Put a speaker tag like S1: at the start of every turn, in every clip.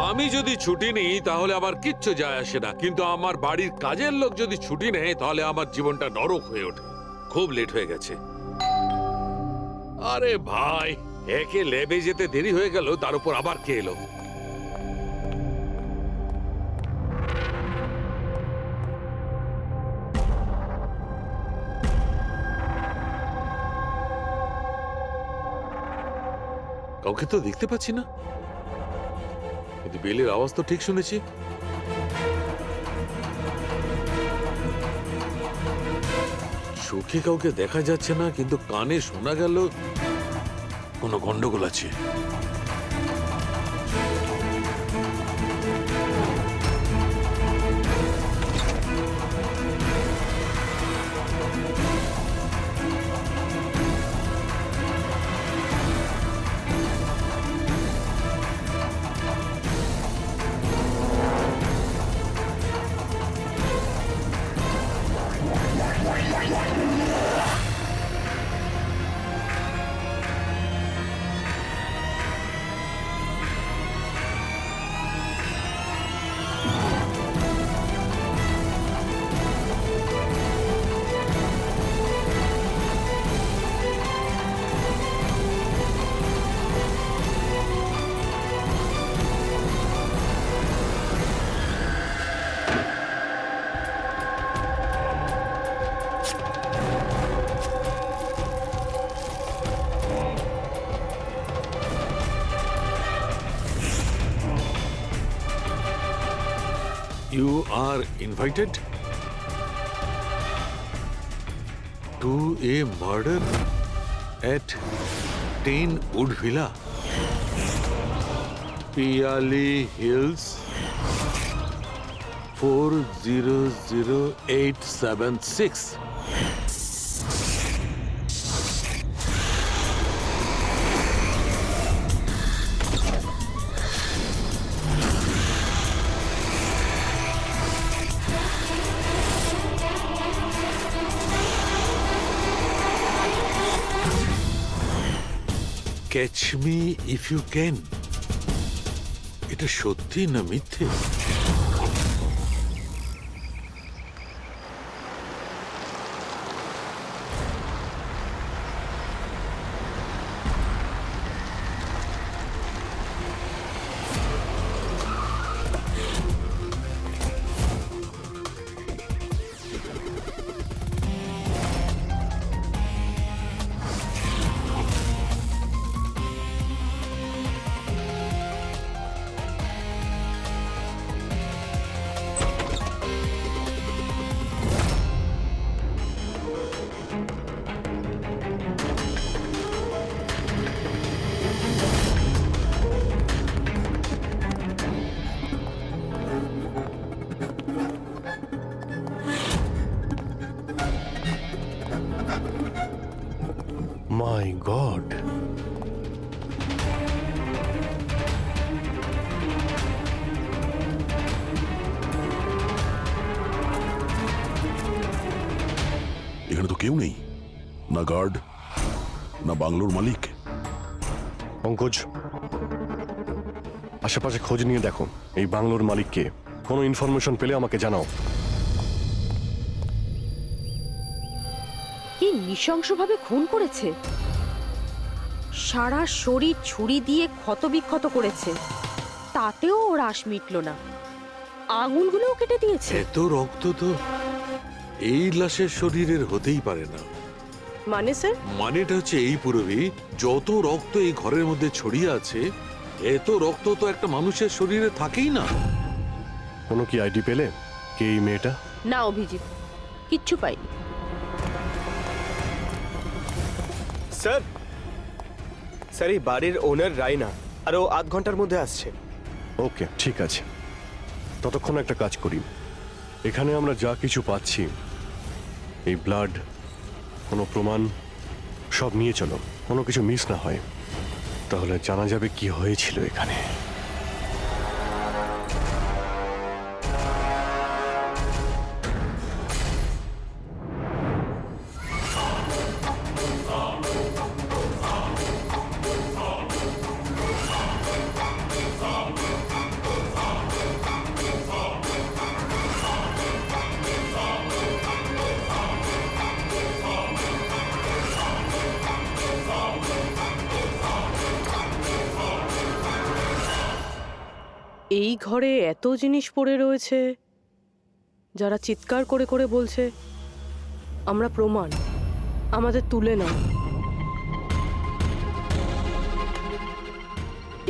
S1: আমি যদি ছুটি নিই তাহলে আমার কিচ্ছু যায় আসে না, কিন্তু আমার বাড়ির কাজের লোক যদি ছুটি নেয় তাহলে আমার জীবনটা নরক হয়ে ওঠে। খুব লেট হয়ে গেছে। আরে ভাই, একে ল্যাবে যেতে দেরি হয়ে গেল, তার উপর আবার কে এলো? কাউকে তো দেখতে পাচ্ছি না, কিন্তু বেলের আওয়াজ তো ঠিক শুনেছি। চোখে কাউকে দেখা যাচ্ছে না, কিন্তু কানে শোনা গেল কোনো গন্ডগোল আছে। You are invited to a murder at 10 Wood Villa, Piali Hills, 400876. Catch me if you can. এটা সত্যি না মিথ্যে?
S2: My God!
S3: এখানে তো কেউ নেই, না গার্ড না বাংলোর মালিক।
S2: পঙ্কজ, আশেপাশে খোঁজ নিয়ে দেখো এই বাংলোর মালিককে। কোনো ইনফরমেশন পেলে আমাকে জানাও।
S4: কি নৃশংসভাবে খুন করেছে! সারা শরীর ছুরি দিয়ে ক্ষতবিক্ষত করেছে, তাতেও ওর আশ মিটল না। আঙুলগুলোও কেটে দিয়েছে।
S1: এত রক্ত তো এই লাশের শরীরের হতেই পারে না।
S4: মানে স্যার?
S1: মানেটা হচ্ছে এই পুরবী, যত রক্ত এই ঘরের মধ্যে ছড়িয়ে আছে, এত রক্ত তো একটা মানুষের শরীরে থাকেই না।
S2: কোনো কি আইডি পেলে কে এই মেয়েটা?
S4: না অভিজিৎ, কিচ্ছু পাইনি।
S5: স্যার, স্যার এই বাড়ির ওনার রাইনা, আরো আধ ঘন্টার মধ্যে আসছে।
S2: ওকে, ঠিক আছে। ততক্ষণ একটা কাজ করি, এখানে আমরা যা কিছু পাচ্ছি, এই ব্লাড, কোনো প্রমাণ, সব নিয়ে চলো, কোনো কিছু মিস না হয়, তাহলে জানা যাবে কি হয়েছিল এখানে।
S4: এই ঘরে এত জিনিস পড়ে রয়েছে, যারা চিৎকার করে করে বলছে আমরা প্রমাণ, আমাদের তুলে নাও।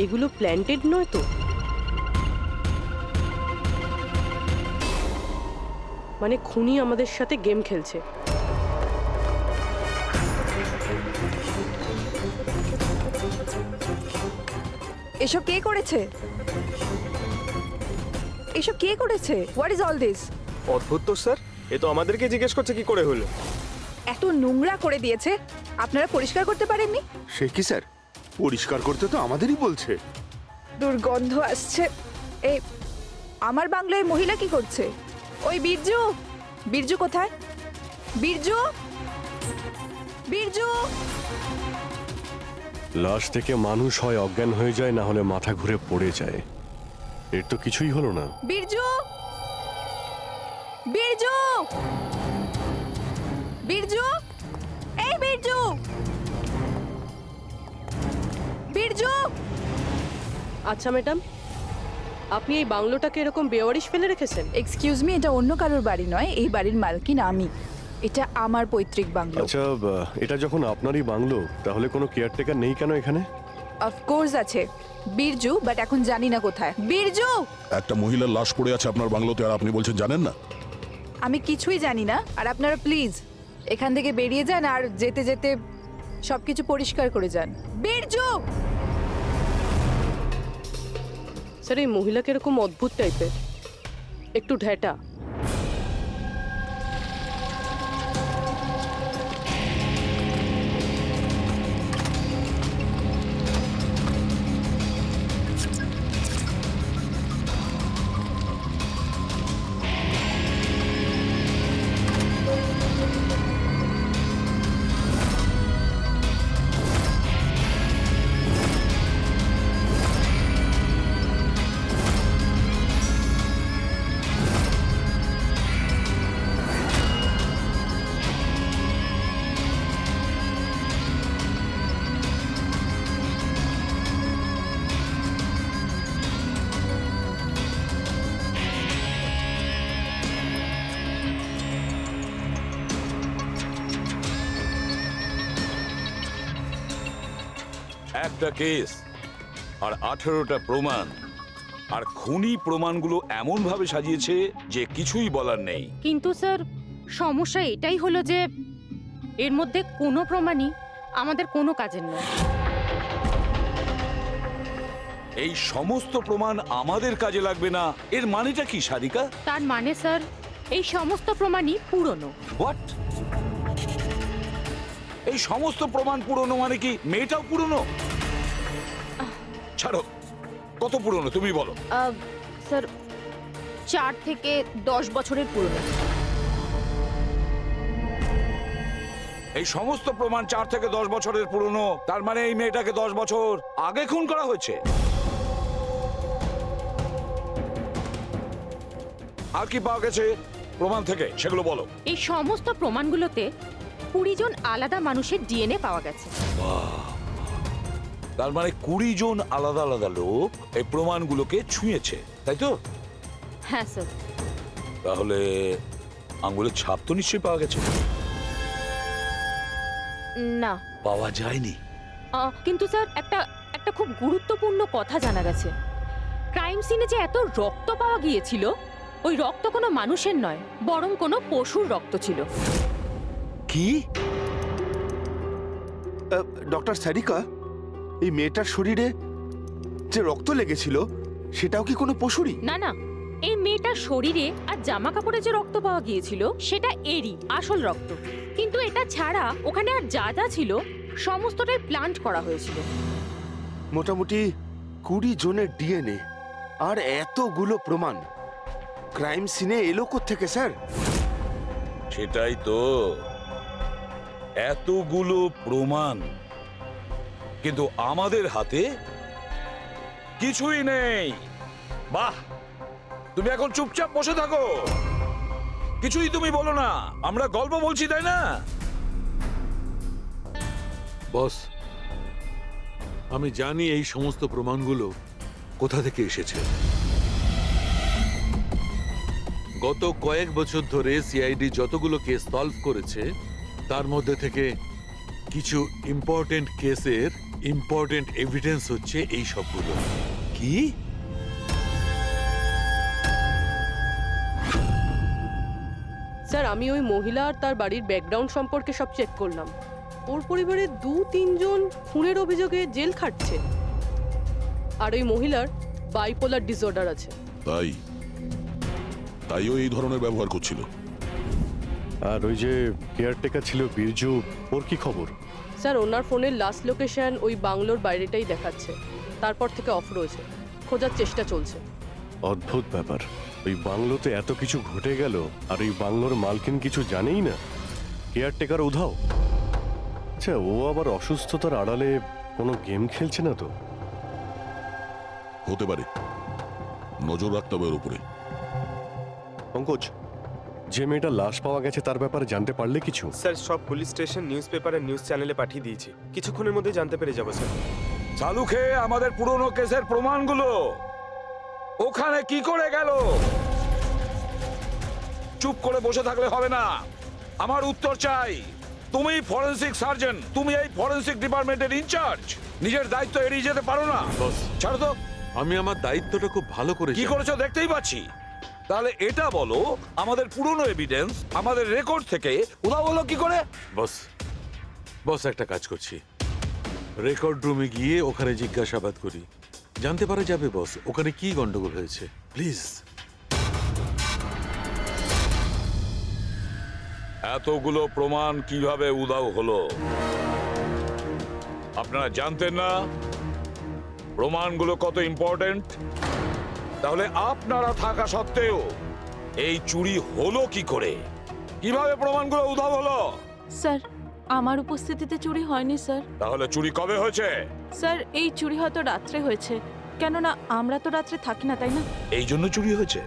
S4: এগুলো প্ল্যান্টেড নয় তো? মানে খুনি আমাদের সাথে গেম খেলছে।
S6: এসব কে করেছে? এসব কে করেছে? What is all this?
S5: অদ্ভুত তো স্যার, এ তো আমাদেরকে জিজ্ঞেস করছে কি করে হলো।
S6: এত নোংরা করে দিয়েছে, আপনারা পরিষ্কার করতে পারেননি?
S7: সে কি স্যার, পরিষ্কার করতে তো আমাদেরই বলছে।
S6: দুর্গন্ধ আসছে। এই আমার বাংলায় মহিলা কি করছে? ওই বীরজু, বীরজু কোথায়? বীরজু, বীরজু!
S2: লাশ থেকে মানুষ হয় অজ্ঞান হয়ে যায়, না হলে মাথা ঘুরে পড়ে যায়। এর তো কিছুই হলো না।
S6: বীরজু, বীরজু, বীরজু, এই বীরজু, বীরজু!
S4: আচ্ছা ম্যাডাম, আপনি এই বাংলোটাকে এরকম বেওয়ারিশ ফেলে রেখেছেন?
S6: এক্সকিউজ মি, এটা অন্য কারোর বাড়ি নয়, এই বাড়ির মালকিন আমি। এটা আমার পৈতৃক বাংলো।
S2: আচ্ছা, এটা যখন আপনারই বাংলো, তাহলে কোনো কেয়ারটেকার নেই কেন এখানে?
S6: অফকোর্স আছে, বীরজু, বাট এখন জানি না কোথায়। বীরজু!
S3: একটা মহিলার লাশ পড়ে আছে আপনার বাংলোতে, আর আপনি বলছেন জানেন না?
S6: আমি কিছুই জানি না, আর আপনারা প্লিজ এখান থেকে বেরিয়ে যান, আর যেতে যেতে সবকিছু পরিষ্কার করে যান। বীরজু!
S4: স্যার, এই মহিলাকে এরকম অদ্ভুত টাইপের, একটু ঢ্যাটা।
S8: একটা কেস আর 18টা প্রমাণ, আর খুনি প্রমাণগুলো এমন ভাবে সাজিয়েছে যে কিছুই বলার নেই।
S9: কিন্তু স্যার, সমস্যা এটাই হলো যে এর মধ্যে কোনো প্রমাণই আমাদের কোনো কাজের নয়।
S8: এই সমস্ত প্রমাণ আমাদের কাজে লাগবে না, এর মানেটা কি সারিকা?
S9: তার মানে স্যার, এই সমস্ত প্রমাণই পুরনো।
S8: হোয়াট? এই সমস্ত প্রমাণ পুরনো মানে কি মেয়েটাও পুরনো? ছাড়ো, কত পুরনো তুমি বলো।
S9: স্যার, 4 থেকে 10 বছরের পুরনো।
S8: এই সমস্ত প্রমাণ 4 থেকে 10 বছরের পুরনো, তার মানে এই মেয়েটাকে 10 বছর আগে খুন করা হয়েছে। আর কি পাওয়া গেছে প্রমাণ থেকে, সেগুলো বলো।
S9: এই সমস্ত প্রমাণগুলোতে 20 জন আলাদা মানুষের ডিএনএ পাওয়া গেছে।
S8: তার মানে 20 জন আলাদা আলাদা লোক এই প্রমাণগুলোকে ছুঁয়েছে, তাই তো?
S9: হ্যাঁ স্যার।
S8: তাহলে আঙ্গুলের ছাপ তো নিশ্চয়ই পাওয়া গেছে।
S9: না,
S8: পাওয়া যায়নি।
S9: কিন্তু স্যার, একটা খুব গুরুত্বপূর্ণ কথা জানা গেছে। ক্রাইম সিনে যে এত রক্ত পাওয়া গিয়েছিল, ওই রক্ত কোনো মানুষের নয়, বরং কোনো পশুর রক্ত ছিল।
S8: কি?
S7: ডক্টর সারিকা, এই মেয়েটার শরীরে যে রক্ত লেগেছিল সেটাও কি কোনো পশুরই?
S9: না না, এই মেয়েটার শরীরে আর জামা কাপড়ে যে রক্ত পাওয়া গিয়েছিল সেটা এরই আসল রক্ত। কিন্তু এটা ছাড়া ওখানে আর যা যা ছিল সমস্তটাই প্লান্ট করা হয়েছিল।
S7: মোটামুটি 20 জনের ডিএনএ আর এতগুলো প্রমাণ ক্রাইম সিনে এলো কোত্থেকে স্যার?
S8: সেটাই তো, এতগুলো প্রমাণ, কিন্তু আমাদের হাতে কিছুই নেই। বাহ, তুমি এখন চুপচাপ বসে থাকো, কিছুই তুমি বলো না, আমরা গল্প বলছি তাই না?
S1: বস, আমি জানি এই সমস্ত প্রমাণগুলো কোথা থেকে এসেছে। গত কয়েক বছর ধরে সিআইডি যতগুলো কেস সলভ করেছে তার মধ্যে থেকে কিছু ইম্পর্টেন্ট কেসের ইম্পর্টেন্ট এভিডেন্স হচ্ছে এই সবগুলো।
S8: কি?
S4: স্যার আমি ওই মহিলা আর তার বাড়ির ব্যাকগ্রাউন্ড সম্পর্কে সব চেক করলাম। ওর পরিবারের 2-3 জন খুনের অভিযোগে জেল খাটছে, আর ওই মহিলার বাইপোলার ডিসঅর্ডার আছে।
S3: তাইও এই ধরনের ব্যবহার করছিল।
S2: আর ওই যে কেয়ারটেকার ছিল বীরজু, ওর কি খবর?
S4: স্যার ওনার ফোনের লাস্ট লোকেশন ওই বাংলোর বাইরেটাই দেখাচ্ছে, তারপর থেকে অফ রয়েছে, খোঁজার চেষ্টা চলছে।
S2: অদ্ভুত ব্যাপার, ওই বাংলোতে এত কিছু ঘটে গেল আর ওই বাংলোর মালকিন কিছু জানেই না, কেয়ারটেকার উধাও। আচ্ছা, ও আবার অসুস্থতার আড়ালে কোনো গেম খেলছে না তো?
S3: হতে পারে, নজর রাখতে হবে ওর উপরে।
S2: পঙ্কজ, যে মেয়েটা লাশ পাওয়া গেছে তার ব্যাপারে জানতে পারলে কিছু?
S5: স্যার সব পুলিশ স্টেশন, নিউজ পেপার আর নিউজ চ্যানেলে পাঠিয়ে দিয়েছি, কিছুক্ষণের মধ্যে জানতে পেরে যাবো স্যার।
S8: চালুকে আমাদের পুরনো কেসের প্রমাণগুলো ওখানে কি করে গেল? চুপ করে বসে থাকলে হবে না, আমার উত্তর চাই। তুমি ফরেনসিক সার্জন, তুমি এই ফরেনসিক ডিপার্টমেন্টের ইনচার্জ, নিজের দায়িত্ব এড়িয়ে যেতে পারো না।
S1: বস,
S8: ছাড়ো তো।
S1: আমি আমার দায়িত্বটা খুব ভালো করে
S8: কি
S1: জানি।
S8: করেছো দেখতেই পাচ্ছি। তাহলে এটা বলো, আমাদের পুরনো এভিডেন্স আমাদের রেকর্ড থেকে উধাও হলো কি করে?
S1: বস একটা কাজ করছি, রেকর্ড রুমে গিয়ে ওখানে জিজ্ঞাসাবাদ করি, জানতে পারা যাবে বস ওখানে কি গন্ডগোল হয়েছে। প্লিজ।
S8: এতগুলো প্রমাণ কিভাবে উধাও হলো আপনারা জানতেন না? প্রমাণগুলো কত ইম্পর্টেন্ট। তাহলে আপনারা থাকা সত্ত্বেও এই চুরি হলো কি করে? কিভাবে প্রমাণগুলো উধাও হলো?
S10: স্যার আমার উপস্থিতিতে চুরি হয়নি স্যার।
S8: তাহলে চুরি কবে হয়েছে?
S10: স্যার এই চুরি হয়তো রাত্রে হয়েছে, কেননা আমরা তো রাত্রে থাকি না, তাই না?
S8: এই জন্য চুরি হয়েছে।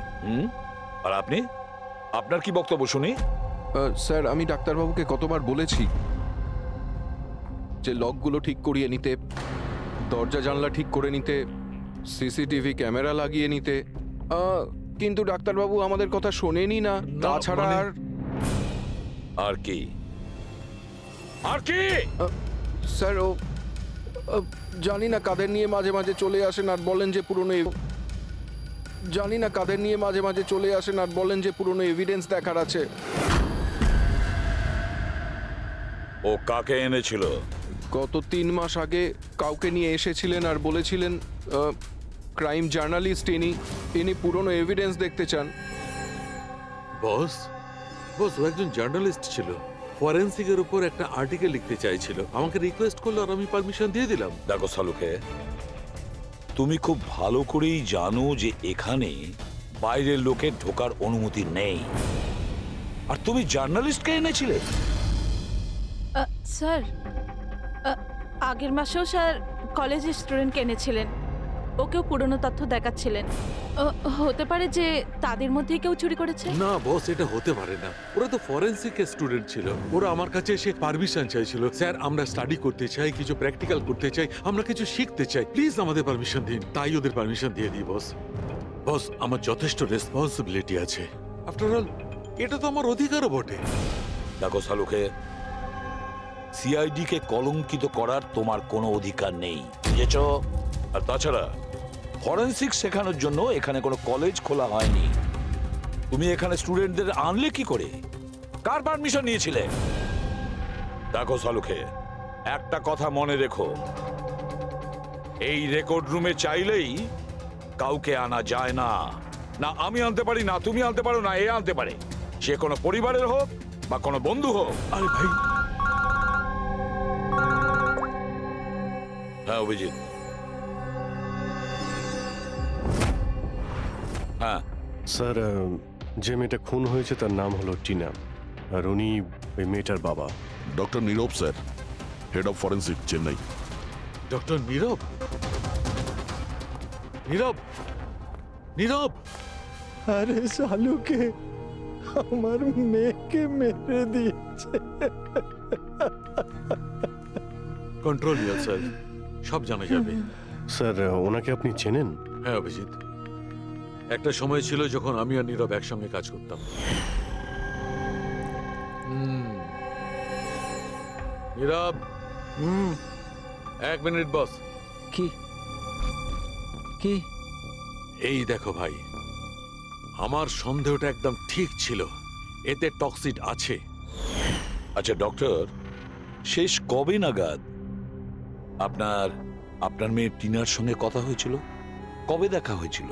S8: আর আপনি, আপনার কি বক্তব্য শুনি?
S11: স্যার আমি ডাক্তারবাবুকে কতবার বলেছি যে লকগুলো ঠিক করিয়ে নিতে, দরজা জানলা ঠিক করে নিতে, সিসিটিভি ক্যামেরা লাগিয়ে নিতে, কিন্তু ডাক্তারবাবু আমাদের কথা শোনেনি না। তাছাড়া
S1: মানে-
S8: আর কি? আর কি?
S11: স্যার ও জানি না কাদের নিয়ে মাঝে মাঝে চলে আসেন আর বলেন যে পুরনো এভিডেন্স দেখার আছে।
S8: ও কাকে এনেছিল?
S11: গত 3 মাস আগে কাউকে নিয়ে এসেছিলেন আর বলেছিলেন ক্রাইম জার্নালিস্ট ইনি পুরনো এভিডেন্স দেখতে চান।
S1: বস ও একজন জার্নালিস্ট ছিল, ফরেনসিকের উপর একটা আর্টিকেল লিখতে চাইছিল, আমাকে রিকোয়েস্ট করলো আর আমি পারমিশন দিয়ে দিলাম।
S8: দেখো সালুকে, তুমি খুব ভালো করেই জানো যে এখানে বাইরের লোকের ঢোকার অনুমতি নেই, আর তুমি জার্নালিস্টকে এনেছিলে।
S10: স্যার আগের মাসেও স্যার কলেজের স্টুডেন্টকে এনেছিলেন, ওকেও পুরনো তথ্য দেখাচ্ছিলেন। হতে পারে যে তাদের মধ্যেই কেউ চুরি করেছে।
S1: না বস, এটা হতে পারে না, ওরা তো ফরেনসিক স্টুডেন্ট ছিল, ওরা আমার কাছে এসে পারমিশন চাইছিল, স্যার আমরা স্টাডি করতে চাই, কিছু প্র্যাকটিক্যাল করতে চাই, আমরা কিছু শিখতে চাই, প্লিজ আমাদের পারমিশন দিন। তাই ওদের পারমিশন দিয়ে দিই বস। বস আমার যথেষ্ট রেসপন্সিবিলিটি আছে, আফটার অল এটা তো আমার অধিকারও বটে।
S8: দেখো সালুকে, সিআইডি কে কলঙ্কিত করার তোমার কোনো অধিকার নেই, বুঝেছো? আর তাছাড়া ফরেনসিক শেখানোর জন্য এখানে কোনো কলেজ খোলা হয়নি। তুমি এখানে স্টুডেন্টদের আনলে কি করে? কার পারমিশন নিয়েছিলে? দেখো সালুকে, একটা কথা মনে রেখো, এই রেকর্ড রুমে চাইলেই কাউকে আনা যায় না। না আমি আনতে পারি, না তুমি আনতে পারো, না এ আনতে পারে, সে কোনো পরিবারের হোক বা কোনো বন্ধু হোক।
S1: আরে ভাই।
S8: হ্যাঁ অভিজিৎ। হ্যাঁ
S2: স্যার, যে মেয়েটা খুন হয়েছে তার নাম হলো টিনা, আর উনি ওই মেয়েটার বাবা।
S3: Doctor Nirav sir, head of forensic, Chennai.
S1: Doctor Nirav? Nirav? Nirav?
S5: আরে শালুকে আমার মেয়েকে মেরে দিয়েছে।
S1: কন্ট্রোল স্যার, সব জানা যাবে।
S2: স্যার ওনাকে আপনি চেনেন?
S1: হ্যাঁ অভিজিৎ, একটা সময় ছিল যখন আমি আর নীরব একসঙ্গে কাজ করতাম। নীরব, 1 মিনিট বস।
S5: কি কি
S1: এই দেখো ভাই, আমার সন্দেহটা একদম ঠিক ছিল, এতে টক্সিড আছে।
S8: আচ্ছা ডক্টর, শেষ কবে নাগাদ আপনার আপনার মেয়ে টিনার সঙ্গে কথা হয়েছিল? কবে দেখা হয়েছিল?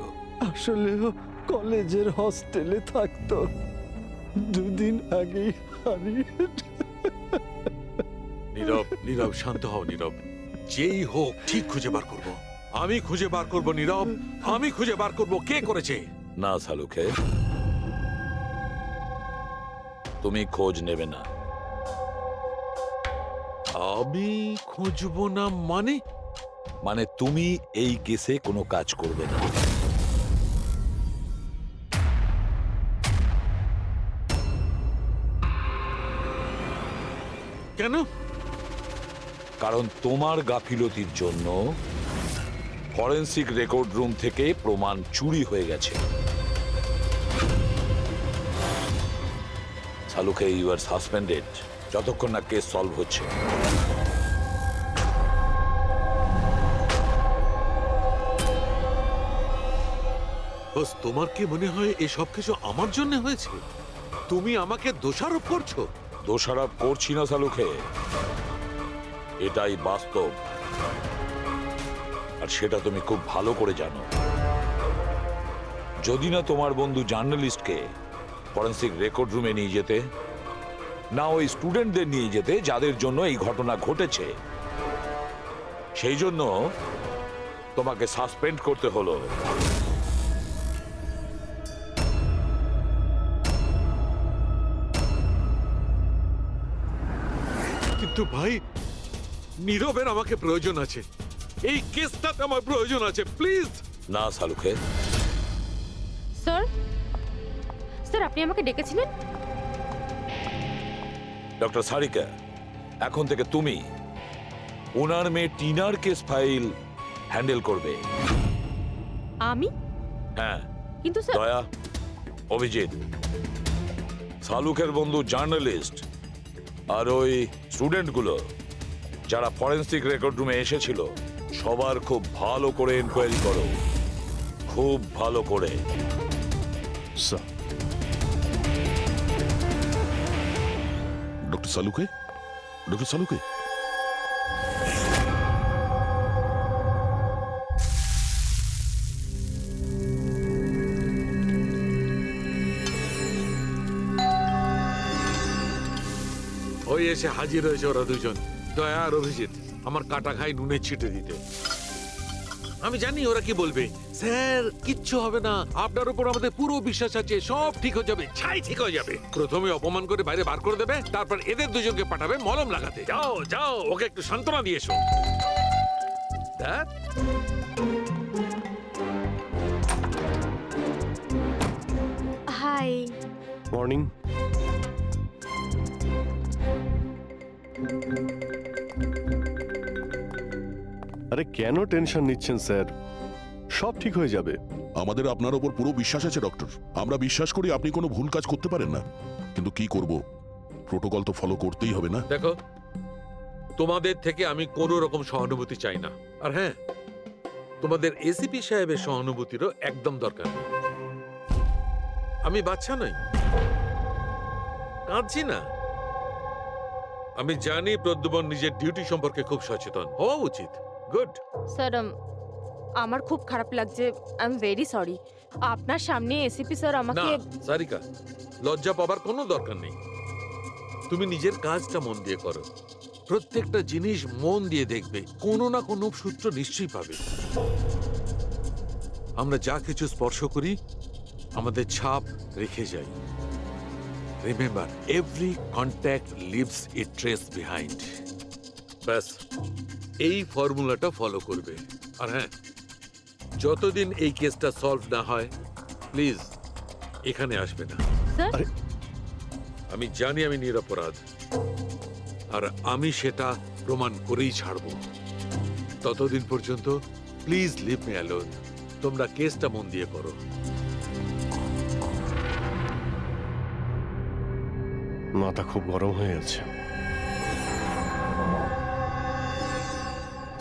S5: আসলে ও কলেজের হস্টেলে থাকতো, 2 দিন আগেই হারিয়ে।
S1: নীরব, নীরব শান্ত হও নীরব। যেই হোক ঠিক খুঁজে বার করব। আমি খুঁজে বার করব নীরব, আমি খুঁজে বার করব কে করেছে।
S8: না শালুকে, তুমি খোঁজ নেবে না।
S1: আমি খুঁজবো না মানে?
S8: মানে তুমি এই কেসে কোনো কাজ করবে না।
S1: কেন?
S8: কারণ তোমার গাফিলতির জন্য ফরেনসিক রেকর্ড রুম থেকে প্রমাণ চুরি হয়ে গেছে। শালুকে, ইউ আর সাসপেন্ডেড যতক্ষণ না কেস সলভ হচ্ছে।
S1: বস, তোমার কি মনে হয় এই সব কিছু আমার জন্য হয়েছে? তুমি আমাকে দোষারোপ করছো।
S8: দোষারোপ করছি না শালুকে, এটাই বাস্তব, আর সেটা তুমি খুব ভালো করে জানো। যদি না তোমার বন্ধু জার্নালিস্টকে ফরেনসিক রেকর্ড রুমে নিয়ে যেতে, না ওই স্টুডেন্টদের নিয়ে যেতে যাদের জন্য এই ঘটনা ঘটেছে, সেই জন্য তোমাকে সাসপেন্ড করতে হলো।
S1: কিন্তু ভাই, নীরবের আমাকে প্রয়োজন আছে, এই কেসটাতে আমার প্রয়োজন আছে, প্লিজ।
S8: না শালুকে।
S9: স্যার, স্যার আপনি আমাকে ডেকেছিলেন?
S8: ডক্টর সারিকা, এখন থেকে তুমি ওনার মেয়ে টিনার কেস ফাইল হ্যান্ডেল করবে।
S9: আমি?
S8: হ্যাঁ।
S9: কিন্তু স্যার,
S8: দয়া, অভিজিৎ, শালুকের বন্ধু জার্নালিস্ট আর ওই স্টুডেন্টগুলো যারা ফরেনসিক রেকর্ড রুমে এসেছিল, সবার খুব ভালো করে এনকোয়ারি করো, খুব ভালো করে।
S2: স্যার,
S3: ডক্টর সালুকে, ডক্টর সালুকে,
S1: ওই এসে হাজির হয়েছে ওরা দুজন, দয়া আর অভিজিৎ, আমার কাটা খাই নুনে ছিটে দিতে। আমি জানি ওরা কি বলবে, স্যার কিচ্ছু হবে না, আপনার উপর আমাদের পুরো বিশ্বাস আছে, সব ঠিক হয়ে যাবে, ছাই ঠিক হয়ে যাবে। প্রথমে অপমান করে বাইরে বার করে দেবে, তারপর এদের দুজনকে পাঠাবে মলম লাগাতে। যাও যাও, ওকে একটু সান্ত্বনা দিয়ে এসো। ধ্যাৎ।
S9: হাই।
S2: মর্নিং। আরে কেন টেনশন নিচ্ছেন স্যার, সব ঠিক হয়ে যাবে।
S3: আমাদের আপনার ওপর পুরো বিশ্বাস আছে ডক্টর। আমরা বিশ্বাস করি আপনি কোনো ভুল কাজ করতে পারেন না, কিন্তু কি করব, প্রোটোকল তো ফলো করতেই হবে না।
S1: দেখো, তোমাদের থেকে আমি কোনো রকম সহানুভূতি চাই না, আর হ্যাঁ, তোমাদের এসিপি সাহেবের সহানুভূতিরও একদম দরকার নেই। আমি বাচ্চা নই, কাঁদছি না। আমি জানি প্রদ্যুমন নিজের ডিউটি সম্পর্কে খুব সচেতন হওয়া উচিত। গুড।
S9: স্যার, আমার খুব খারাপ লাগছে, আই এম ভেরি সরি। আপনার সামনে এসিপি স্যার
S1: না
S9: আমাকে।
S1: সারিকা, লজ্জা পাবার কোনো দরকার নেই। তুমি নিজের কাজটা মন দিয়ে করো, প্রত্যেকটা জিনিস মন দিয়ে দেখবে, কোনো না কোনো সূত্র নিশ্চয়ই পাবে। আমরা যা কিছু স্পর্শ করি আমাদের ছাপ রেখে যাই। রিমেম্বার, এভরি কন্ট্যাক্ট লিভস এ ট্রেস বিহাইন্ড। ব্যাস, এই ফর্মুলাটা ফলো করবে। আর হ্যাঁ, যতদিন এই কেসটা সলভ না হয়, প্লিজ এখানে আসবে না।
S9: স্যার,
S2: আরে
S1: আমি জানি আমি নিরপরাধ, আর আমি সেটা প্রমাণ করেই ছাড়ব। ততদিন পর্যন্ত প্লিজ লিভ মি অ্যালোন। তোমরা কেসটা মন দিয়ে করো।
S2: মাথা খুব গরম হয়ে আছে।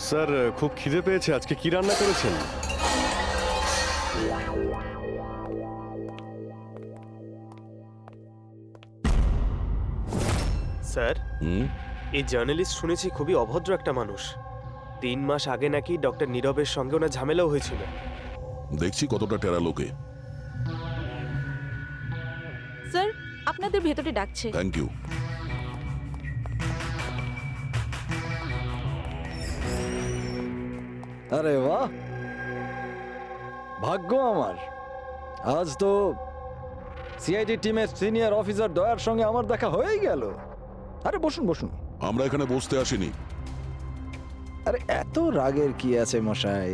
S2: স্যার, খুব খিদে পেয়েছে। আজকে কি রান্না করেছেন?
S5: স্যার,
S3: হুম,
S5: এই জার্নালিস্ট শুনেছি খুবই অভদ্র একটা মানুষ। 3 মাস আগে নাকি ডক্টর নীরবের সঙ্গে ওনার ঝামেলাও হয়েছিল।
S3: দেখছি কতটা টেরা লোকে।
S10: স্যার, আপনাদের ভেতরে ডাকছে।
S3: Thank you.
S12: আরে বাহ, ভাগ্য আমার। আজ তো সিআইডি টিমের সিনিয়র অফিসার দয়ার সঙ্গে আমার দেখা হয়েই গেল। আরে বসুন বসুন।
S3: আমরা এখানে বসতে আসিনি।
S12: আরে এত রাগের কি আছে মশাই?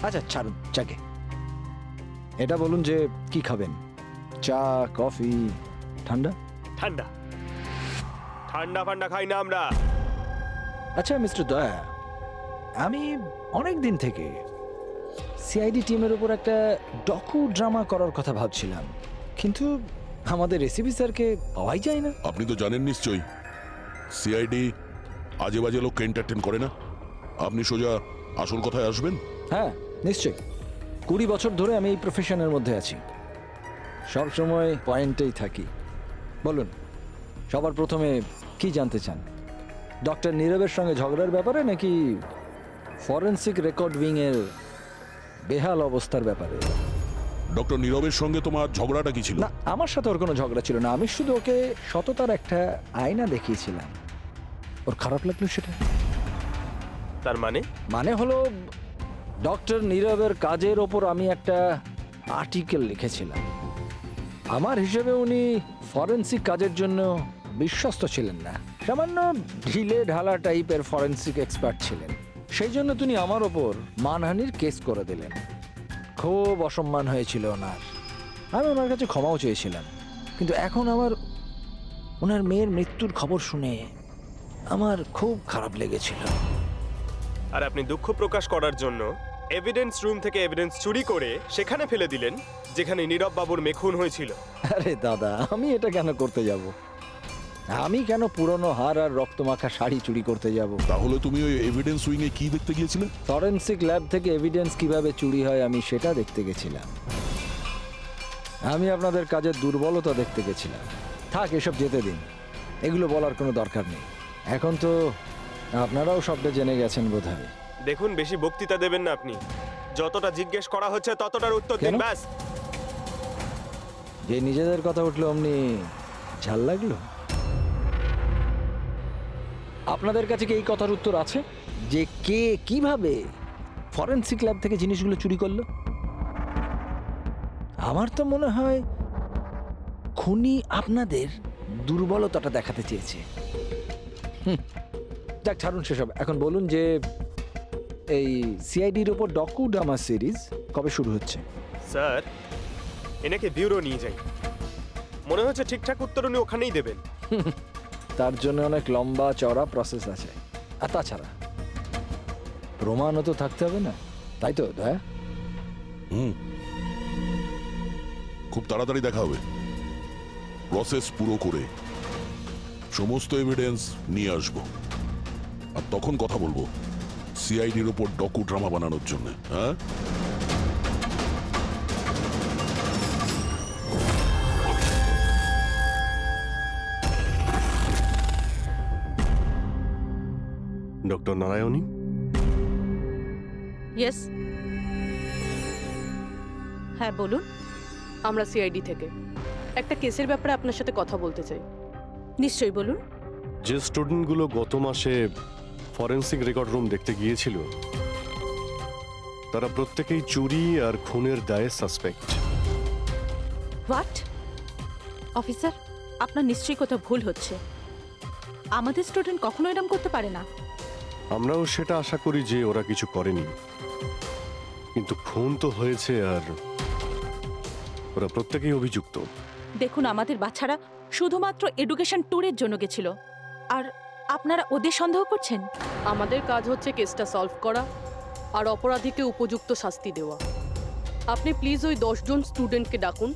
S12: আচ্ছা ছাড়ুন চাকে। এটা বলুন যে কি খাবেন, চা, কফি, ঠান্ডা?
S5: ঠান্ডা ঠান্ডা ফান্ডা খাই না আমরা।
S12: আচ্ছা মিস্টার দয়া, আমি অনেক দিন থেকে সিআইডি টিমের উপর একটা ডকু ড্রামা করার কথা ভাবছিলাম, কিন্তু আমাদের রেসিপি স্যারকে পাওয়াই যায় না।
S3: আপনি তো জানেন নিশ্চয়ই, সিআইডি আজে বাজে লোককে এন্টারটেন করে না। আপনি সোজা আসল কথায় আসবেন।
S12: হ্যাঁ নিশ্চয়ই, 20 বছর ধরে আমি এই প্রফেশনের মধ্যে আছি, সব সময় পয়েন্টেই থাকি। বলুন, সবার প্রথমে কি জানতে চান? ডক্টর নীরবের সঙ্গে ঝগড়ার ব্যাপারে নাকি ফরেনসিক রেকর্ড উইং এর বেহাল অবস্থার ব্যাপারে?
S3: ডক্টর নীরবের সঙ্গে তোমার ঝগড়াটা কি ছিল?
S12: না, আমার সাথে ওর কোনো ঝগড়া ছিল না। আমি শুধু ওকে সততার একটা আয়না দেখিয়েছিলাম। ওর খারাপ লাগলো সেটা।
S5: তার
S12: মানে হলো ডক্টর নীরবের কাজের ওপর আমি একটা আর্টিকেল লিখেছিলাম। আমার হিসেবে উনি ফরেনসিক কাজের জন্য বিশ্বস্ত ছিলেন না, সামান্য ঢিলে ঢালা টাইপের ফরেনসিক এক্সপার্ট ছিলেন। সেই জন্য তিনি আমার ওপর মানহানির কেস করে দিলেন। খুব অসম্মান হয়েছিল ওনার। আমি ওনার কাছে ক্ষমাও চেয়েছিলাম, কিন্তু এখন ওনার মেয়ের মৃত্যুর খবর শুনে আমার খুব খারাপ লেগেছিল।
S5: আর আপনি দুঃখ প্রকাশ করার জন্য এভিডেন্স রুম থেকে এভিডেন্স চুরি করে সেখানে ফেলে দিলেন যেখানে নীরব বাবুর মেখুন হয়েছিল।
S12: আরে দাদা, আমি এটা কেন করতে যাব? আমি কেন পুরনো হার আর রক্তমাখা শাড়ি চুরি করতে যাব?
S3: তাহলে তুমি ওই এভিডেন্স উইং এ কি দেখতে গিয়েছিলে?
S12: ফরেনসিক ল্যাব থেকে এভিডেন্স কিভাবে চুরি হয় আমি সেটা দেখতে গেছিলাম। আমি আপনাদের কাজের দুর্বলতা দেখতে গেছিলাম। থাক, এসব যেতে দিন, এগুলো বলার কোনো দরকার নেই। এখন তো আপনারাও সবটা জেনে গেছেন বোধহয়।
S5: দেখুন, বেশি বক্তৃতা দেবেন না আপনি। যতটা জিজ্ঞেস করা হচ্ছে ততটার উত্তর দিন,
S12: কেন?
S5: ব্যাস।
S12: যে নিজেদের কথা উঠলো অমনি ঝাল লাগলো? আপনাদের কাছে কি এই কথার উত্তর আছে যে কে কিভাবে ফরেনসিক ল্যাব থেকে জিনিসগুলো চুরি করলো? আমার তো মনে হয় খুনি আপনাদের দুর্বলতাটা দেখাতে চেয়েছে। যাক, ছাড়ুন সেসব। এখন বলুন যে এই সিআইডির ওপর ডকু ড্রামা সিরিজ কবে শুরু হচ্ছে?
S5: স্যার, এনাকে ব্যুরো নিয়ে যাই। মনে হচ্ছে ঠিকঠাক উত্তর উনি ওখানেই দেবেন।
S12: তার জন্য অনেক লম্বা চড়া প্রসেস আছে। আর তাছাড়া প্রমাণও তো থাকতে হবে না, তাই তো দয়া?
S3: হুম, খুব তাড়াতাড়ি দেখা হবে। প্রসেস পুরো করে সমস্ত এভিডেন্স নিয়ে আসবো, আর তখন কথা বলবো সিআইডির উপর ডকু ড্রামা বানানোর জন্য। হ্যাঁ,
S2: ডক্টর নারায়ণী,
S10: ইয়েস, হ্যাঁ বলুন।
S4: আমরা সিআইডি থেকে একটা কেসের ব্যাপারে আপনার সাথে কথা বলতে চাই।
S10: নিশ্চয়ই বলুন।
S2: যে স্টুডেন্টগুলো গত মাসে ফরেনসিক রেকর্ড রুম দেখতে গিয়েছিল, তারা প্রত্যেকেই চুরি আর খুনের দায়ে সাসপেক্ট।
S10: হোয়াট? অফিসার, আপনার নিশ্চয়ই কোথাও ভুল হচ্ছে। আমাদের স্টুডেন্ট কখনো এরকম করতে পারে না।
S2: আমরাও সেটা আশা করি যে ওরা কিছু করেনি, কিন্তু খুন তো হয়েছে আর ওরা প্রত্যেকেই অভিযুক্ত।
S10: দেখুন, আমাদের বাচ্চারা শুধুমাত্র এডুকেশন ট্যুরের জন্য গেছিল, আর আপনারা ওদের সন্দেহ করছেন?
S4: আমাদের কাজ হচ্ছে কেসটা সলভ করা আর অপরাধীকে উপযুক্ত শাস্তি দেওয়া। আপনি প্লিজ ওই 10 জন স্টুডেন্টকে ডাকুন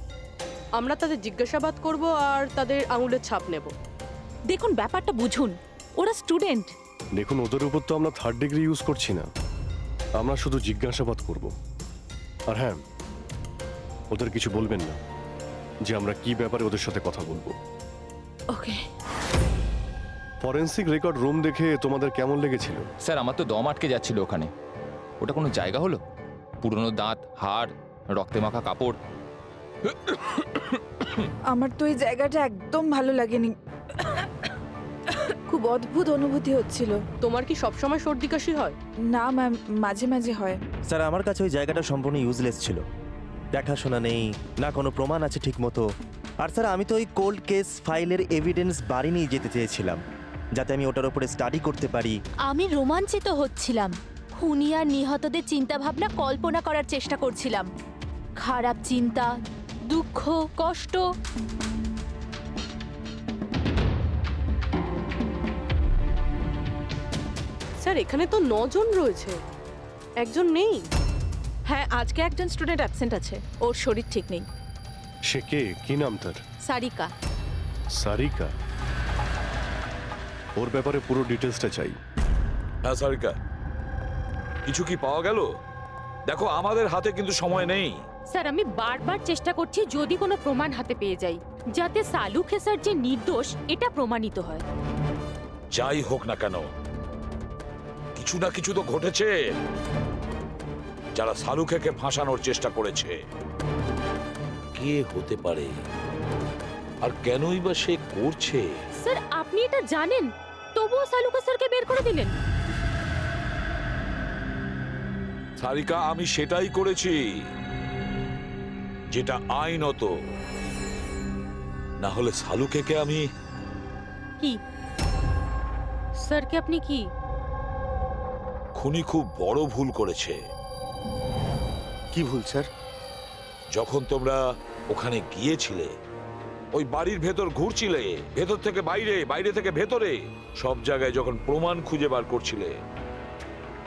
S4: আমরা তাদের জিজ্ঞাসাবাদ করব আর তাদের আঙুলের ছাপ নেব।
S9: দেখুন ব্যাপারটা বুঝুন, ওরা স্টুডেন্ট।
S2: দেখুন, ওদের উপর তো আমরা 3rd ডিগ্রি ইউজ করছি না, আমরা শুধু জিজ্ঞাসাবাদ করব। আর হ্যাঁ, ওদের কিছু বলবেন না যে আমরা কি ব্যাপারে ওদের সাথে কথা বলবো।
S10: ওকে।
S2: ফরেন্সিক রেকর্ড রুম দেখে তোমাদের কেমন লেগেছিল?
S13: স্যার আমার তো দম আটকে যাচ্ছিল ওখানে। ওটা কোনো জায়গা হলো? পুরনো দাঁত, হাড়, রক্তে মাখা কাপড়।
S6: আমার তো এই জায়গাটা একদম ভালো লাগেনি, খুব অদ্ভুত অনুভূতি হচ্ছিল।
S4: তোমার কি সবসময় সর্দি কাশি হয়?
S6: না ম্যাম, মাঝে মাঝে হয়।
S14: স্যার আমার কাছে ওই জায়গাটা সম্পূর্ণ ইউজলেস ছিল, দেখাশোনা নেই, না কোনো প্রমাণ আছে ঠিক মতো। আর স্যার আমি তো ওই কোল্ড কেস ফাইলের এভিডেন্স বাড়ি নিয়ে যেতে চেয়েছিলাম, যাতে আমি ওটার উপরে স্টাডি করতে পারি।
S9: আমি রোমাঞ্চিত হচ্ছিলাম, খুনি আর নিহতদের চিন্তা ভাবনা কল্পনা করার চেষ্টা করছিলাম। খারাপ চিন্তা, দুঃখ, কষ্ট।
S4: স্যার এখানে তো 9 জন রয়েছে, একজন নেই।
S10: হ্যাঁ, আজকে একজন স্টুডেন্ট অ্যাবসেন্ট আছে, ওর শরীর ঠিক নেই।
S2: সে কে? কি নাম তার?
S9: সারিকা।
S2: সারিকা? ওর ব্যাপারে পুরো ডিটেলসটা চাই।
S8: হ্যাঁ সারিকা, কিছু কি পাওয়া গেল? দেখো আমাদের হাতে কিন্তু সময় নেই।
S9: স্যার আমি বারবার চেষ্টা করছি যদি কোনো প্রমাণ হাতে পেয়ে যাই, যাতে সালু খেসার যে নির্দোষ এটা প্রমাণিত হয়।
S8: যাই হোক না কেন, কিছু না কিছু তো ঘটেছে। যারা সালুখেকে ফাঁসানোর চেষ্টা করেছে, কে হতে পারে আর কেনই বা সে করছে?
S9: স্যার আপনি এটা জানেন, তবুও সালু খেসারকে বের করে দিলেন।
S8: সারিকা, আমি সেটাই করেছি যেটা আইনত। না হলে সালুখেকে আমি...
S9: কি স্যারকে আপনি কি?
S8: খুনি খুব বড় ভুল করেছে।
S7: কি ভুল স্যার?
S8: যখন তোমরা ওখানে গিয়েছিলে, ওই বাড়ির ভেতর ঘুরছিলে, ভেতর থেকে বাইরে, বাইরে থেকে ভেতরে, সব জায়গায় যখন প্রমাণ খুঁজে বার করছিলে,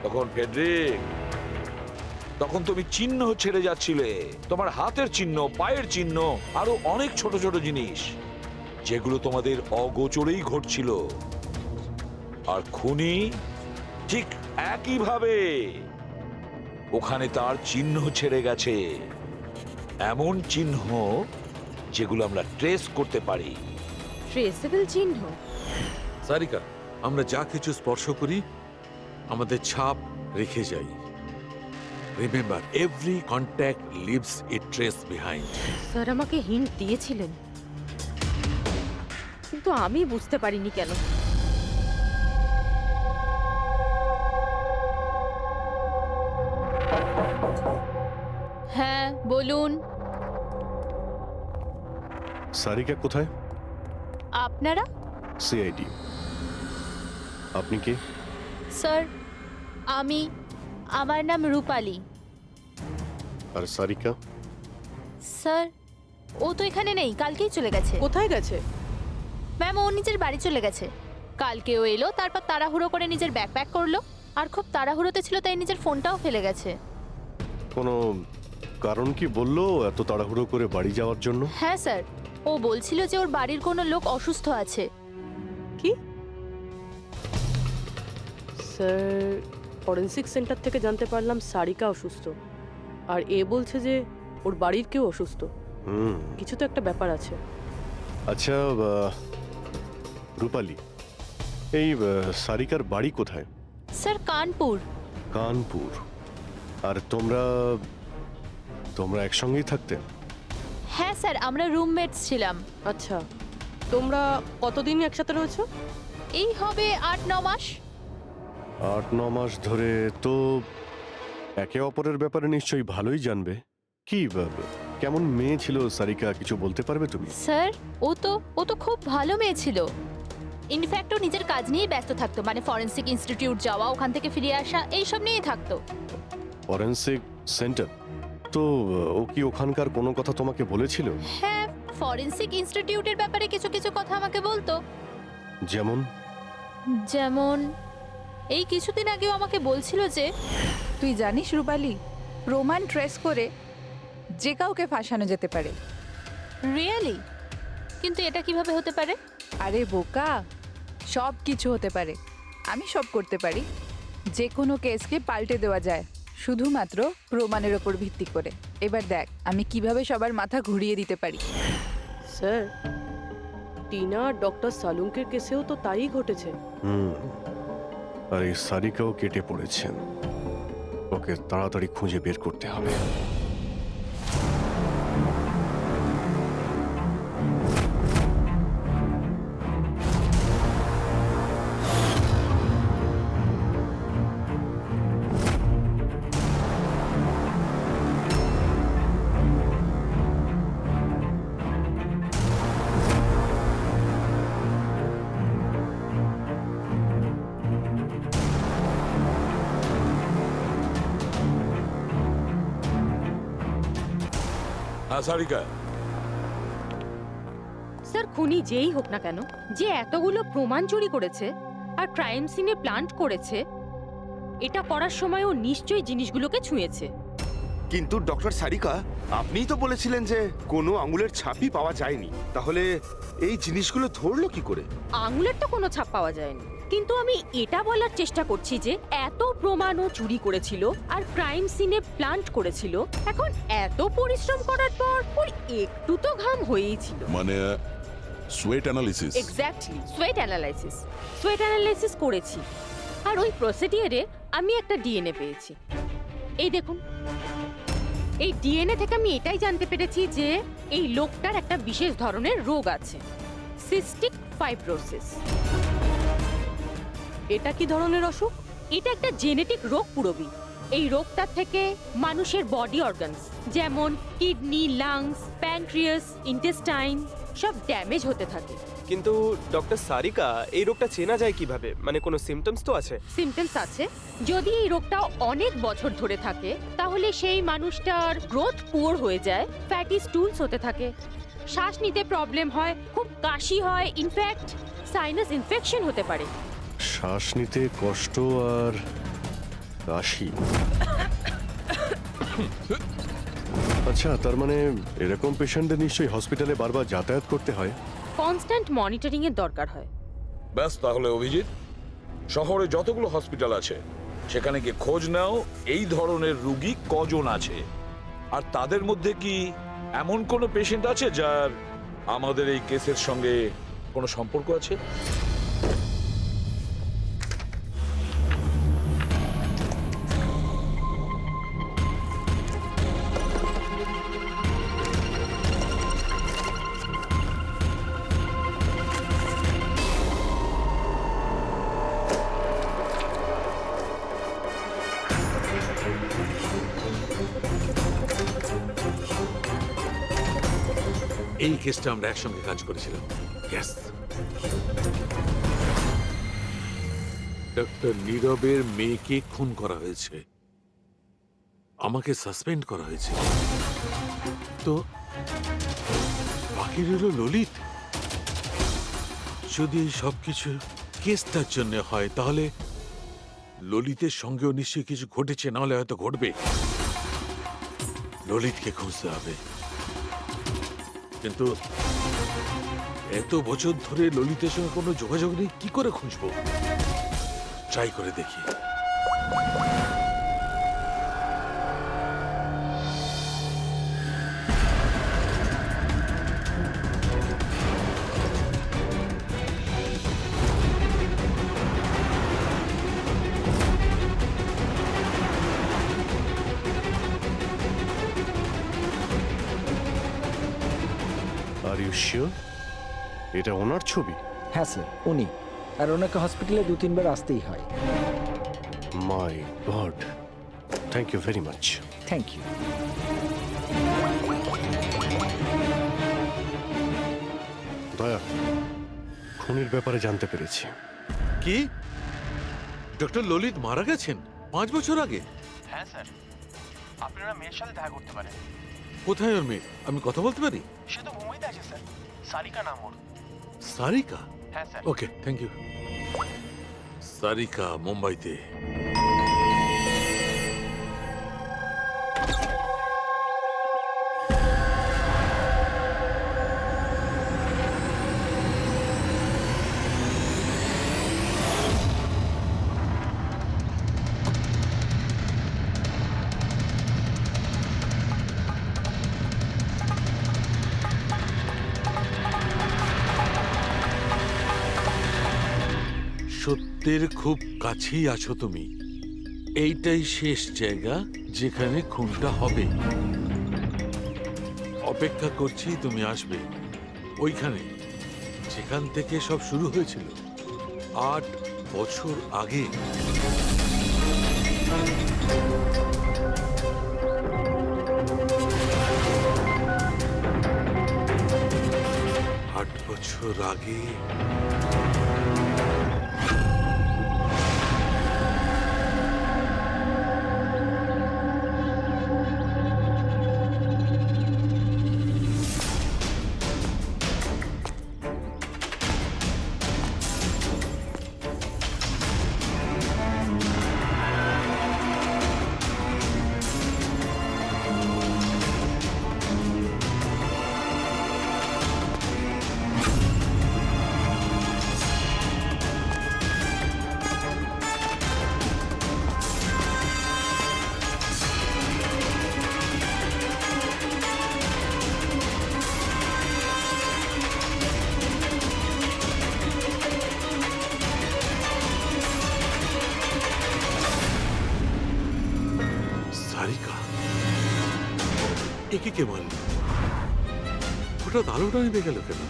S8: তখন ফেডরিক, তখন তুমি চিহ্ন ছেড়ে যাচ্ছিলে। তোমার হাতের চিহ্ন, পায়ের চিহ্ন, আরো অনেক ছোট ছোট জিনিস, যেগুলো তোমাদের অগোচরেই ঘটছিল। আর খুনি ঠিক একইভাবে ওখানে তার চিহ্ন ছেড়ে গেছে, এমন চিহ্ন যেগুলো আমরা ট্রেস করতে পারি।
S9: ট্রেসেবল চিহ্ন?
S1: সারিকা, আমরা যা কিছু স্পর্শ করি আমাদের ছাপ রেখে যাই। রিমেম্বার, এভরি কন্ট্যাক্ট লিভস এ ট্রেস বিহাইন্ড।
S9: স্যার আমাকে হিন্ট দিয়েছিলেন, কিন্তু আমি বুঝতে পারিনি কেন। হ্যাঁ বলুন।
S2: সারিকা কোথায়?
S9: আপনারা?
S2: সিআইডি। আপনি কে?
S9: স্যার আমার নাম রূপালী।
S2: আর সারিকা?
S9: স্যার ও তো এখানে নেই, কালকেই চলে গেছে।
S4: কোথায় গেছে?
S9: ম্যাম ও নিজের বাড়ি চলে গেছে। কালকে ও এলো, তারপর তাড়াহুড়ো করে নিজের ব্যাগ প্যাক করলো, আর খুব তাড়াহুড়োতে ছিল তাই নিজের ফোনটাও ফেলে গেছে।
S2: কোনো কারণ কি বললো এত তাড়াহুড়ো করে বাড়ি যাওয়ার জন্য?
S9: হ্যাঁ স্যার, ও বলছিল যে ওর বাড়ির কোনো লোক অসুস্থ আছে।
S4: কি স্যার? ফরেন্সিক সেন্টার থেকে জানতে পারলাম সারিকা অসুস্থ, আর এ বলছে যে ওর বাড়ির কেউ অসুস্থ। কিছু তো একটা ব্যাপার আছে।
S2: আচ্ছা রূপালী, এই সারিকার বাড়ি কোথায়?
S9: স্যার কানপুর।
S2: কানপুর? আর তোমরা একসঙ্গেই থাকতে?
S9: হ্যাঁ স্যার, আমরা রুমমেটস ছিলাম।
S4: আচ্ছা, তোমরা কতদিন একসাথে রয়েছো?
S9: এই হবে 8-9 মাস।
S2: 8-9 মাস ধরে তো একে অপরের ব্যাপারে নিশ্চয়ই ভালোই জানবে। কি কেমন মেয়ে ছিল সারিকা, কিছু বলতে পারবে তুমি?
S9: স্যার ও তো খুব ভালো মেয়ে ছিল। ইনফ্যাক্ট ও নিজের কাজ নিয়েই ব্যস্ত থাকতো, মানে ফরেন্সিক ইনস্টিটিউট যাওয়া, ওখান থেকে ফিরে আসা, এইসব নিয়েই থাকতো।
S2: Forensic centre? তো ও কি ওখানকার কোনো কথা তোমাকে বলেছিল?
S9: হ্যাঁ, ফরেন্সিক ইনস্টিটিউটের ব্যাপারে কিছু কিছু কথা আমাকে বলতো। যেমন এই কিছুদিন আগেও আমাকে বলছিল যে...
S6: তুই জানিস রূপালী, প্রমাণ ট্রেস করে যে কাউকে ফাঁসানো যেতে পারে,
S9: রিয়েলি? কিন্তু এটা কিভাবে হতে পারে?
S6: আরে বোকা, সব কিছু হতে পারে। আমি সব করতে পারি। যে কোনো কেসকে পাল্টে দেওয়া যায় শুধুমাত্র প্রমাণের ওপর ভিত্তি করে। এবার দেখ আমি কিভাবে সবার মাথা ঘুরিয়ে দিতে পারি।
S4: স্যার, টিনা আর ডক্টর সালুঙ্কের কেসেও তো তাই ঘটেছে।
S2: আর এই সারিকাও কেটে পড়েছেন। ওকে তাড়াতাড়ি খুঁজে বের করতে হবে।
S8: হ্যাঁ সারিকা,
S9: স্যার, খুনি যেই হোক না কেন, যে এতগুলো প্রমাণ চুরি করেছে আর ক্রাইম সিনে প্লান্ট করেছে, এটা করার সময় ও নিশ্চয়ই জিনিসগুলোকে ছুঁয়েছে।
S7: কিন্তু ডক্টর সারিকা, আপনিই তো বলেছিলেন যে কোনো আঙুলের ছাপই পাওয়া যায়নি, তাহলে এই জিনিসগুলো ধরলো কি করে?
S9: আঙুলের তো কোনো ছাপ পাওয়া যায়নি, কিন্তু আমি এটা বলার চেষ্টা করছি যে এত প্রমাণও চুরি করেছিল আর ক্রাইম সিনে প্লান্ট করেছিল, এখন এত পরিশ্রম করার পর ওর একটু তো ঘাম হয়েই ছিল।
S3: মানে sweat analysis.
S9: Exactly, sweat analysis করেছি। আর ওই প্রসিডিয়ারে আমি একটা ডিএনএ পেয়েছি। এই দেখুন, এই ডিএনএ থেকে আমি এটাই জানতে পেরেছি যে এই লোকটার একটা বিশেষ ধরনের রোগ আছে, সিস্টিক ফাইব্রোসিস।
S4: এটা কি ধরনের অসুখ?
S9: এটা একটা জেনেটিক রোগ পুরবি। এই রোগটার থেকে মানুষের বডি অর্গানস যেমন কিডনি, লাংস, প্যানক্রিয়াস, ইন্টেস্টাইন সব ড্যামেজ হতে থাকে।
S5: কিন্তু ডক্টর সারিকা, এই রোগটা চেনা যায় কিভাবে? মানে কোনো সিমটমস তো আছে?
S9: সিমটমস আছে। যদি এই রোগটা অনেক বছর ধরে থাকে তাহলে সেই মানুষটার গ্রোথ পুয়ার হয়ে যায়, ফ্যাটি স্টুলস হতে থাকে, শ্বাস নিতে প্রবলেম হয়, খুব কাশি হয়, ইনফ্যাক্ট সাইনাস ইনফেকশন হতে পারে।
S2: শ্বাস নিতে কষ্ট আর কাশি। আচ্ছা, তার মানে এরকম পেশেন্টদের নিশ্চয়ই হসপিটালে বারবার যাতায়াত করতে হয়।
S9: কনস্ট্যান্ট মনিটরিং এর দরকার হয়।
S8: ব্যাস, তাহলে অভিজিৎ, শহরে যতগুলো হসপিটাল আছে সেখানে গিয়ে খোঁজ নাও এই ধরনের রুগী কজন আছে, আর তাদের মধ্যে কি এমন কোনো পেশেন্ট আছে যার আমাদের এই কেসের সঙ্গে কোনো সম্পর্ক আছে।
S1: এই কেসটা আমরা একসঙ্গে কাজ করেছিলাম। Yes. ডক্টর নীরবের মেয়েকে খুন করা হয়েছে, আমাকে সাসপেন্ড করা হয়েছে, তো বাকি রইল ললিত। যদি এই সবকিছু কেসটার জন্য হয় তাহলে ললিতের সঙ্গেও নিশ্চয়ই কিছু ঘটেছে, নাহলে হয়তো ঘটবে। ললিতকে খুঁজতে হবে, কিন্তু এত বছর ধরে ললিতের সঙ্গে কোনো যোগাযোগ নেই, কি করে খুঁজবো? ট্রাই করে দেখি।
S2: আর ইউ শিওর এটা ওনার ছবি?
S12: হ্যাঁ স্যার, উনি। আর ওনাকে হসপিটালে 2-3 বার আসতেই হয়।
S2: My god, thank you very much.
S12: Thank you.
S2: Daya, খুনির ব্যাপারে জানতে পেরেছি।
S1: কি ডক্টর ললিত মারা গেছেন 5 বছর আগে?
S15: হ্যাঁ স্যার, আপনারা মেয়ের সাথে দেখা করতে পারেন।
S1: কোথায় ওর মেয়ে? আমি কথা বলতে পারি?
S15: সে তো মুম্বাইতে আছে স্যার, সারিকা নাম ওর।
S1: সারিকা?
S15: হ্যাঁ sir.
S1: Okay, thank you. Sarika মুম্বাইতে। সত্যের খুব কাছেই আছো তুমি। এইটাই শেষ জায়গা যেখানে খুনটা হবে। অপেক্ষা করছি তুমি আসবে ওইখানে যেখান থেকে সব শুরু হয়েছিল 8 বছর আগে। আট বছর আগে সারিকা, একে কে মারল? হঠাৎ আলোটা নিভে গেল কেন?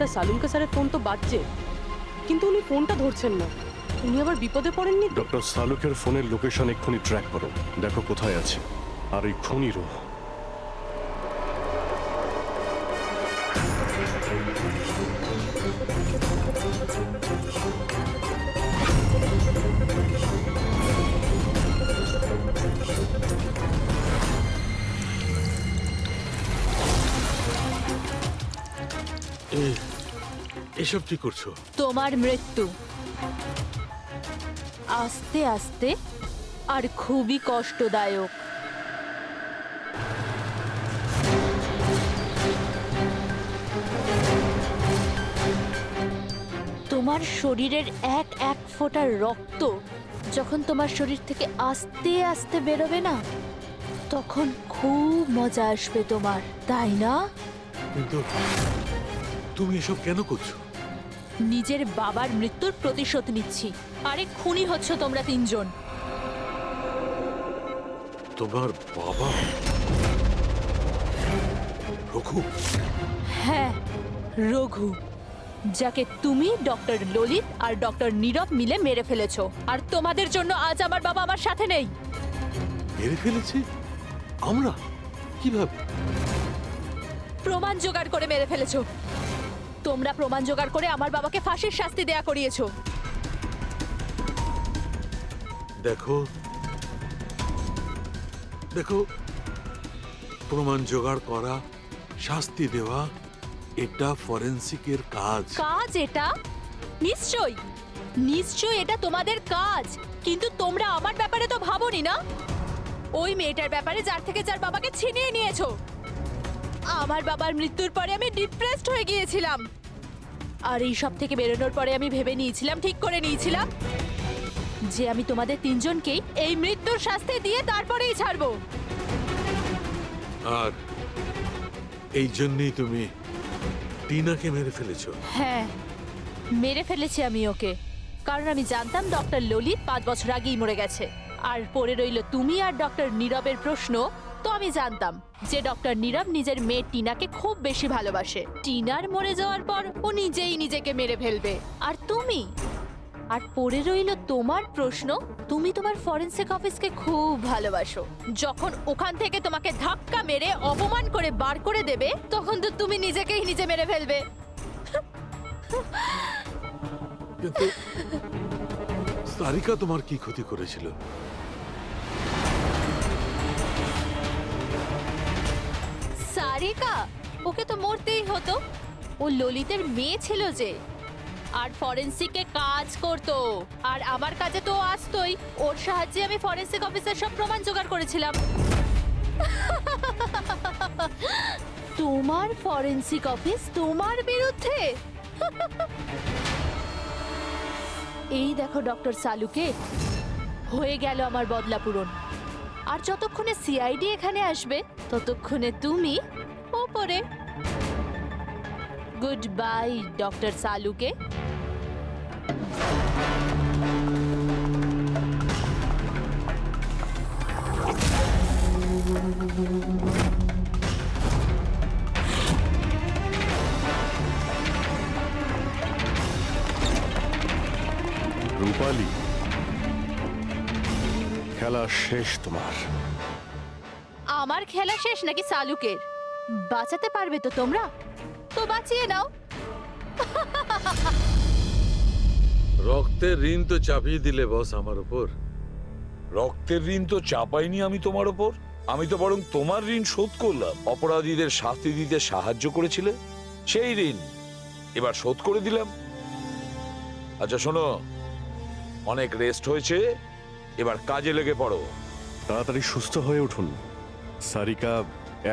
S4: স্যার, সালুনকে স্যারের ফোন তো বাজছে, কিন্তু উনি ফোনটা ধরছেন না। উনি আবার বিপদে পড়েননি তো?
S2: ডক্টর সালুকের ফোনের লোকেশন এক্ষুনি ট্র্যাক করো, দেখো কোথায় আছে। আর এই খুনিরও।
S1: এসব কি করছো?
S10: তোমার মৃত্যু আস্তে আস্তে আর খুবই কষ্টদায়ক। তোমার শরীরের এক এক ফোঁটা রক্ত যখন তোমার শরীর থেকে আস্তে আস্তে বেরোবে না, তখন খুব মজা আসবে তোমার, তাই না?
S1: কিন্তু তুমি এসব কেন করছো?
S10: নিজের বাবার মৃত্যুর প্রতিশোধ নিচ্ছি। আরে খুনি হচ্ছ তোমরা তিনজন।
S1: তোমার বাবা রঘু?
S10: হ্যাঁ, রঘু, যাকে তুমি, ডক্টর ললিত আর ডক্টর নীরব মিলে মেরে ফেলেছো। আর তোমাদের জন্য আজ আমার বাবা আমার সাথে নেই।
S1: মেরে ফেলেছি? আমরা? কিভাবে?
S10: প্রমাণ জোগাড় করে মেরে ফেলেছো। তোমরা প্রমাণ জোগাড় করে আমার বাবাকে ফাঁসির শাস্তি দেয়া করিয়েছো।
S1: দেখো দেখো, প্রমাণ জোগাড় করা, শাস্তি দেওয়া, এটা ফরেন্সিকের কাজ।
S10: কাজ এটা? নিশ্চয়ই নিশ্চয়ই এটা তোমাদের কাজ, কিন্তু তোমরা আমার ব্যাপারে তো ভাবোনি না। ওই মেয়েটার ব্যাপারে যার থেকে যার বাবাকে ছিনিয়ে নিয়েছো। আমার বাবার মৃত্যুর পরে আমি ডিপ্রেসড হয়ে গিয়েছিলাম। আর এই সব থেকে বেরোনোর পরে আমি ভেবে নিয়েছিলাম, ঠিক করে নিয়েছিলাম যে আমি তোমাদের তিনজনকেই এই মৃত্যুর শাস্তি দিয়ে তারপরেই ছাড়বো।
S1: আর এই জন্যই তুমি টিনাকে মেরে ফেলেছো?
S10: হ্যাঁ, মেরে ফেলেছি আমি ওকে, কারণ আমি জানতাম ডক্টর ললিত 5 বছর আগেই মরে গেছে। আর পড়ে রইল তুমি আর ডক্টর নীরবের প্রশ্ন। তো আমি জানতাম যে ডক্টর নীরব নিজের মেয়ে টিনাকে খুব বেশি ভালোবাসে। টিনার মরে যাওয়ার পর ও নিজেই নিজেকে মেরে ফেলবে। আর তুমি, আর পড়ে রইল তোমার প্রশ্ন, তুমি তোমার ফরেনসিক অফিসকে খুব ভালোবাসো। যখন ওখান থেকে তোমাকে ধাক্কা মেরে অপমান করে বার করে দেবে, তখন তো তুমি নিজেকেই নিজে মেরে ফেলবে।
S1: কিন্তু সারিকা তোমার কি ক্ষতি করেছিল?
S10: সারিকা? ওকে তো মরতেই হতো। ও ললিতের মেয়ে ছিল যে। আর ফরেন্সিকে কাজ করতো। আর আমার কাজে তো ও আসতোই। ওর সাহায্যে আমি ফরেন্সিক অফিসের সব প্রমাণ জোগাড় করেছিলাম। তোমার ফরেন্সিক অফিস তোমার বিরুদ্ধে? এই দেখো ডক্টর সালুকে, হয়ে গেল আমার বদলা পূরণ। আর যতক্ষণে সিআইডি এখানে আসবে ততক্ষণে তুমি ওপরে। Good bye doctor Salunke.
S2: Rupali, খেলা শেষ তোমার।
S10: আমার খেলা শেষ নাকি সালুকের? বাঁচাতে পারবে তো তোমরা? তো বাঁচিয়ে নাও।
S1: রক্তের ঋণ তো চাপিয়ে দিলে বস আমার উপর।
S8: রক্তের ঋণ তো চাপাইনি আমি তোমার ওপর, আমি তো বরং তোমার ঋণ শোধ করলাম। অপরাধীদের শাস্তি দিতে সাহায্য করেছিলে, সেই ঋণ এবার শোধ করে দিলাম। আচ্ছা শোনো, অনেক রেস্ট হয়েছে, এবার কাজে লেগে পড়ো।
S2: তাড়াতাড়ি সুস্থ হয়ে উঠুন। সারিকা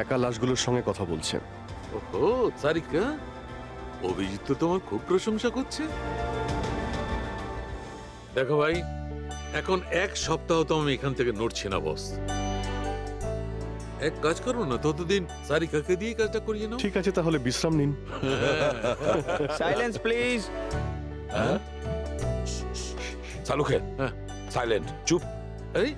S2: একা লাশগুলোর সঙ্গে কথা বলছে।
S1: ওহো সারিকা, অভিজিৎ তো তোমার খুব প্রশংসা করছে। দেখো ভাই, এখন এক সপ্তাহ তো আমি এখান থেকে নড়ছি না বস। এক কাজ করো না, ততদিন সারিকাকে দিয়ে কাজটা করিয়ে নাও।
S2: ঠিক আছে, তাহলে বিশ্রাম নিন।
S13: Silence please.
S8: সালুকে, সাইলেন্ট, চুপ।
S1: এই